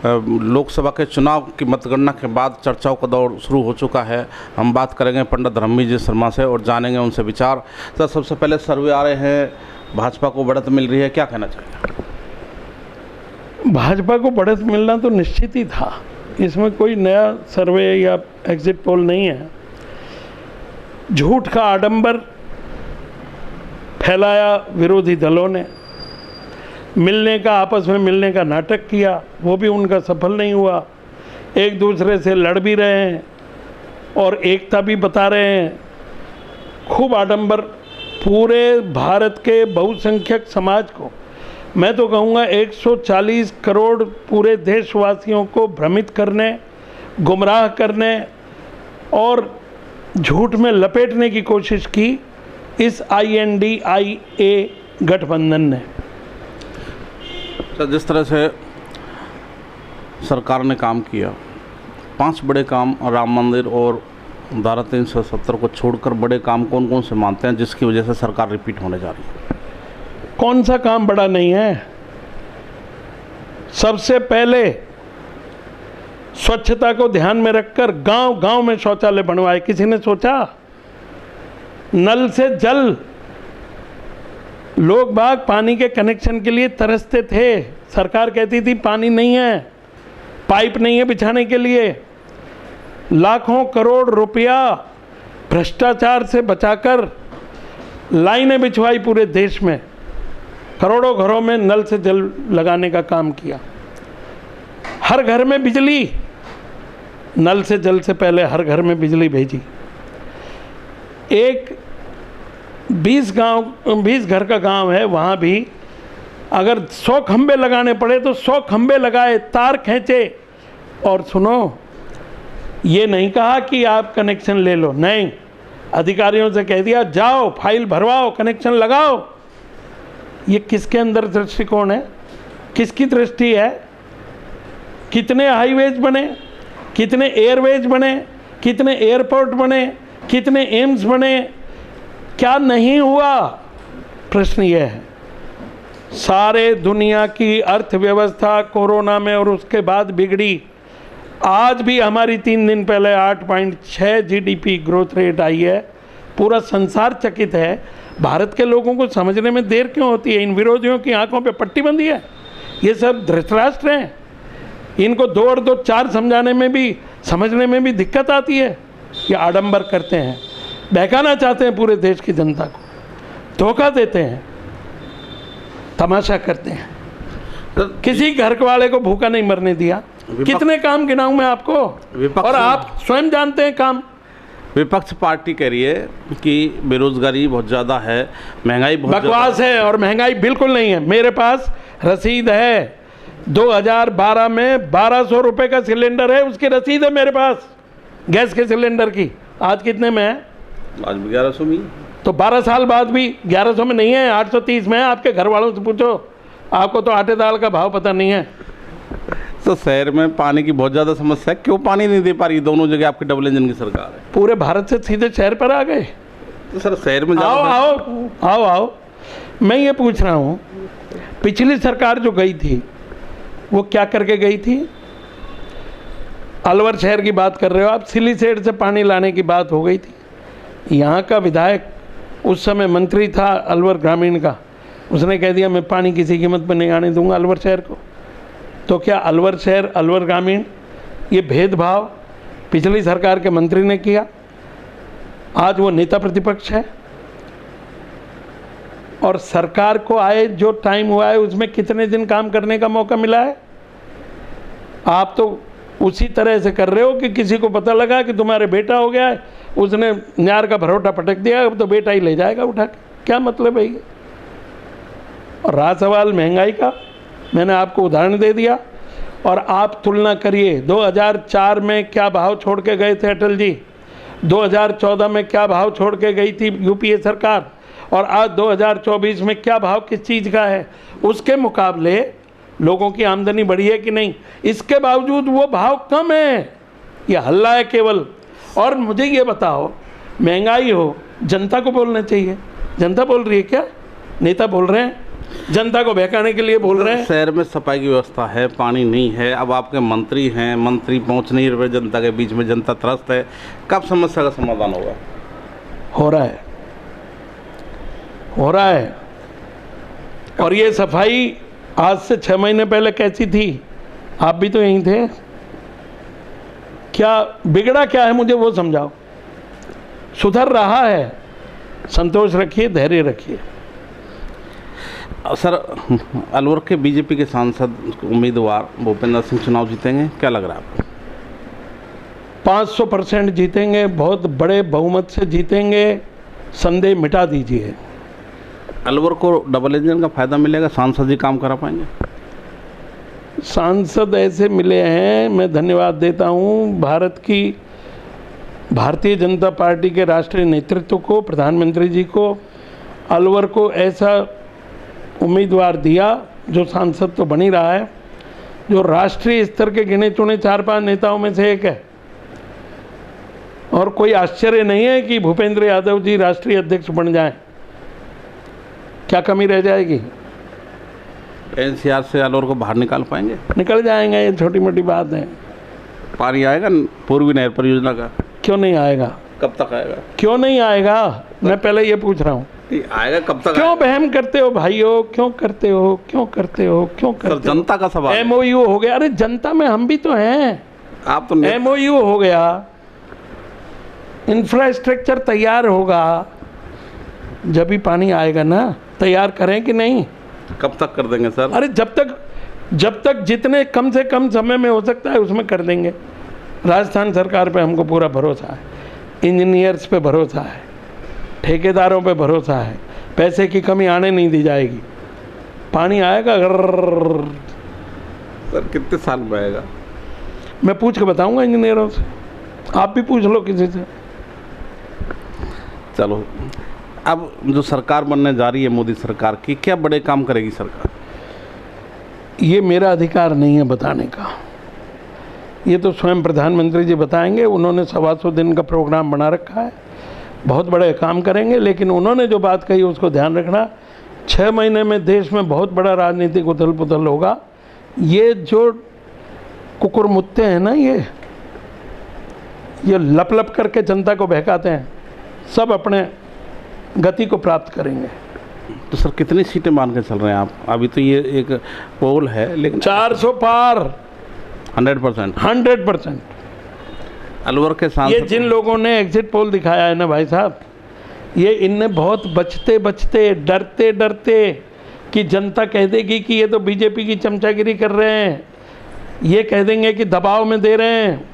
लोकसभा के चुनाव की मतगणना के बाद चर्चाओं का दौर शुरू हो चुका है। हम बात करेंगे पंडित धर्मवीर शर्मा से और जानेंगे उनसे विचार। तो सबसे पहले सर्वे आ रहे हैं, भाजपा को बढ़त मिल रही है, क्या कहना चाहिए? भाजपा को बढ़त मिलना तो निश्चित ही था, इसमें कोई नया सर्वे या एग्जिट पोल नहीं है। झूठ का आडंबर फैलाया विरोधी दलों ने, मिलने का, आपस में मिलने का नाटक किया, वो भी उनका सफल नहीं हुआ। एक दूसरे से लड़ भी रहे हैं और एकता भी बता रहे हैं। खूब आडंबर पूरे भारत के बहुसंख्यक समाज को, मैं तो कहूँगा 140 करोड़ पूरे देशवासियों को भ्रमित करने, गुमराह करने और झूठ में लपेटने की कोशिश की इस INDIA गठबंधन ने। तो जिस तरह से सरकार ने काम किया, 5 बड़े काम, राम मंदिर और धारा 370 को छोड़कर बड़े काम कौन कौन से मानते हैं जिसकी वजह से सरकार रिपीट होने जा रही है? कौन सा काम बड़ा नहीं है? सबसे पहले स्वच्छता को ध्यान में रखकर गांव गांव में शौचालय बनवाए। किसी ने सोचा? नल से जल, लोग बाग पानी के कनेक्शन के लिए तरसते थे। सरकार कहती थी पानी नहीं है, पाइप नहीं है बिछाने के लिए। लाखों करोड़ रुपया भ्रष्टाचार से बचाकर लाइनें बिछवाई पूरे देश में, करोड़ों घरों में नल से जल लगाने का काम किया। हर घर में बिजली, नल से जल से पहले हर घर में बिजली भेजी। एक 20 घर का गांव है, वहाँ भी अगर 100 खंबे लगाने पड़े तो 100 खंबे लगाए, तार खींचे। और सुनो, ये नहीं कहा कि आप कनेक्शन ले लो, नहीं, अधिकारियों से कह दिया जाओ फाइल भरवाओ, कनेक्शन लगाओ। ये किसके अंदर दृष्टिकोण है? किसकी दृष्टि है? कितने हाईवेज बने, कितने एयरवेज बने, कितने एयरपोर्ट बने, कितने एम्स बने, क्या नहीं हुआ? प्रश्न यह है। सारे दुनिया की अर्थव्यवस्था कोरोना में और उसके बाद बिगड़ी। आज भी हमारी 3 दिन पहले 8.6 GDP ग्रोथ रेट आई है। पूरा संसार चकित है। भारत के लोगों को समझने में देर क्यों होती है? इन विरोधियों की आंखों पे पट्टी बंधी है। ये सब धृतराष्ट्र हैं, इनको 2 और 2 4 समझाने में भी, समझने में भी दिक्कत आती है। ये आडंबर करते हैं, बहकाना चाहते हैं पूरे देश की जनता को, धोखा देते हैं, तमाशा करते हैं। किसी घर वाले को भूखा नहीं मरने दिया। कितने काम गिनाऊं मैं आपको? और आप स्वयं जानते हैं काम। विपक्ष पार्टी कह रही है कि बेरोजगारी बहुत ज़्यादा है, महंगाई बहुत बकवास है, और महंगाई बिल्कुल नहीं है। मेरे पास रसीद है, 2012 में 1200 रुपये का सिलेंडर है, उसकी रसीद है मेरे पास, गैस के सिलेंडर की। आज कितने में है? आज भी 1100 में। तो 12 साल बाद भी 1100 में नहीं है, 830 में है। आपके घर वालों से पूछो, आपको तो आटे दाल का भाव पता नहीं है। तो शहर में पानी की बहुत ज़्यादा समस्या है, क्यों पानी नहीं दे पा रही? दोनों जगह आपकी डबल इंजन की सरकार है। पूरे भारत से सीधे शहर पर आ गए। तो सर शहर में आओ आओ आओ आओ, मैं ये पूछ रहा हूँ, पिछली सरकार जो गई थी वो क्या करके गई थी? अलवर शहर की बात कर रहे हो आप, सिलीसेट से पानी लाने की बात हो गई थी। यहाँ का विधायक उस समय मंत्री था अलवर ग्रामीण का, उसने कह दिया मैं पानी किसी कीमत पर नहीं आने दूंगा अलवर शहर को। तो क्या अलवर शहर, अलवर ग्रामीण, ये भेदभाव पिछली सरकार के मंत्री ने किया? आज वो नेता प्रतिपक्ष है। और सरकार को आए जो टाइम हुआ है उसमें कितने दिन काम करने का मौका मिला है? आप तो उसी तरह से कर रहे हो कि किसी को पता लगा कि तुम्हारे बेटा हो गया है, उसने न्यार का भरोटा पटक दिया, अब तो बेटा ही ले जाएगा उठा के। क्या मतलब है ये? और रहा सवाल महंगाई का, मैंने आपको उदाहरण दे दिया। और आप तुलना करिए, 2004 में क्या भाव छोड़ के गए थे अटल जी, 2014 में क्या भाव छोड़ के गई थी यूपीए सरकार, और आज 2024 में क्या भाव किस चीज़ का है। उसके मुकाबले लोगों की आमदनी बढ़ी है कि नहीं? इसके बावजूद वो भाव कम है। ये हल्ला है केवल। और मुझे ये बताओ, महंगाई हो, जनता को बोलना चाहिए। जनता बोल रही है क्या? नेता बोल रहे हैं जनता को बहकाने के लिए बोल रहे हैं। शहर में सफाई की व्यवस्था है, पानी नहीं है, अब आपके मंत्री हैं, मंत्री पहुंच नहीं रहे जनता के बीच में, जनता त्रस्त है, कब समस्या का समाधान होगा? हो रहा है, हो रहा है। और ये सफाई आज से 6 महीने पहले कैसी थी? आप भी तो यहीं थे। क्या बिगड़ा, क्या है मुझे वो समझाओ। सुधर रहा है, संतोष रखिए, धैर्य रखिए। सर, अलवर के बीजेपी के सांसद उम्मीदवार भूपेंद्र सिंह चुनाव जीतेंगे, क्या लग रहा है आपको? 500% जीतेंगे, बहुत बड़े बहुमत से जीतेंगे, संदेह मिटा दीजिए। अलवर को डबल इंजन का फायदा मिलेगा, सांसद जी काम करा पाएंगे? सांसद ऐसे मिले हैं, मैं धन्यवाद देता हूं भारतीय जनता पार्टी के राष्ट्रीय नेतृत्व को, प्रधानमंत्री जी को। अलवर को ऐसा उम्मीदवार दिया जो सांसद तो बन ही रहा है, जो राष्ट्रीय स्तर के गिने चुने 4-5 नेताओं में से एक है। और कोई आश्चर्य नहीं है कि भूपेंद्र यादव जी राष्ट्रीय अध्यक्ष बन जाएं। क्या कमी रह जाएगी? एनसीआर से अलवर को बाहर निकाल पाएंगे? निकल जाएंगे, ये छोटी मोटी बात है। पानी आएगा पूर्वी नहर परियोजना का? क्यों नहीं आएगा? कब तक आएगा? क्यों नहीं आएगा, मैं पहले ये पूछ रहा हूँ। आएगा कब तक? क्यों बहम करते हो भाइयों? क्यों करते हो? क्यों करते हो? क्यों करते हो? जनता का सवाल। MOU हो गया। अरे जनता में हम भी तो हैं। आप तो MOU हो गया, इंफ्रास्ट्रक्चर तैयार होगा, जब भी पानी आएगा ना। तैयार करें कि नहीं? कब तक कर देंगे सर? अरे जब तक जितने कम से कम समय में हो सकता है उसमें कर देंगे। राजस्थान सरकार पे हमको पूरा भरोसा है, इंजीनियर्स पे भरोसा है, ठेकेदारों पे भरोसा है। पैसे की कमी आने नहीं दी जाएगी। पानी आएगा। सर कितने साल में आएगा? मैं पूछ के बताऊंगा इंजीनियरों से, आप भी पूछ लो किसी से। चलो, अब जो सरकार बनने जा रही है मोदी सरकार की, क्या बड़े काम करेगी सरकार? ये मेरा अधिकार नहीं है बताने का, ये तो स्वयं प्रधानमंत्री जी बताएंगे। उन्होंने 125 दिन का प्रोग्राम बना रखा है, बहुत बड़े काम करेंगे। लेकिन उन्होंने जो बात कही उसको ध्यान रखना, 6 महीने में देश में बहुत बड़ा राजनीतिक उथल पुथल होगा। ये जो कुकुरमुत्ते हैं ना, ये लप लप करके जनता को बहकाते हैं, सब अपने गति को प्राप्त करेंगे। तो सर कितनी सीटें मान के चल रहे हैं आप? अभी तो ये एक पोल है, लेकिन 400 पार, 100%। अलवर के सांसद, ये जिन लोगों ने एग्जिट पोल दिखाया है ना भाई साहब, ये इनने बहुत बचते बचते, डरते डरते कि जनता कह देगी कि ये तो बीजेपी की चमचागिरी कर रहे हैं, ये कह देंगे कि दबाव में दे रहे हैं।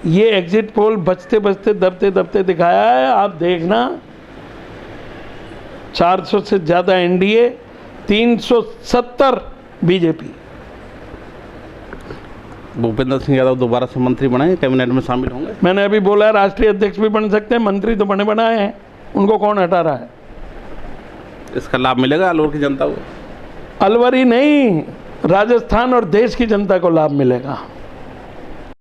ये एग्जिट पोल बचते बचते, दबते दबते दिखाया है। आप देखना, 400 से ज़्यादा NDA, 370 बीजेपी। भूपेंद्र सिंह यादव दोबारा से मंत्री बनाएंगे, कैबिनेट में शामिल होंगे? मैंने अभी बोला है राष्ट्रीय अध्यक्ष भी बन सकते हैं, मंत्री तो बने बनाए हैं, उनको कौन हटा रहा है? इसका लाभ मिलेगा अलवर की जनता को? अलवर ही नहीं, राजस्थान और देश की जनता को लाभ मिलेगा।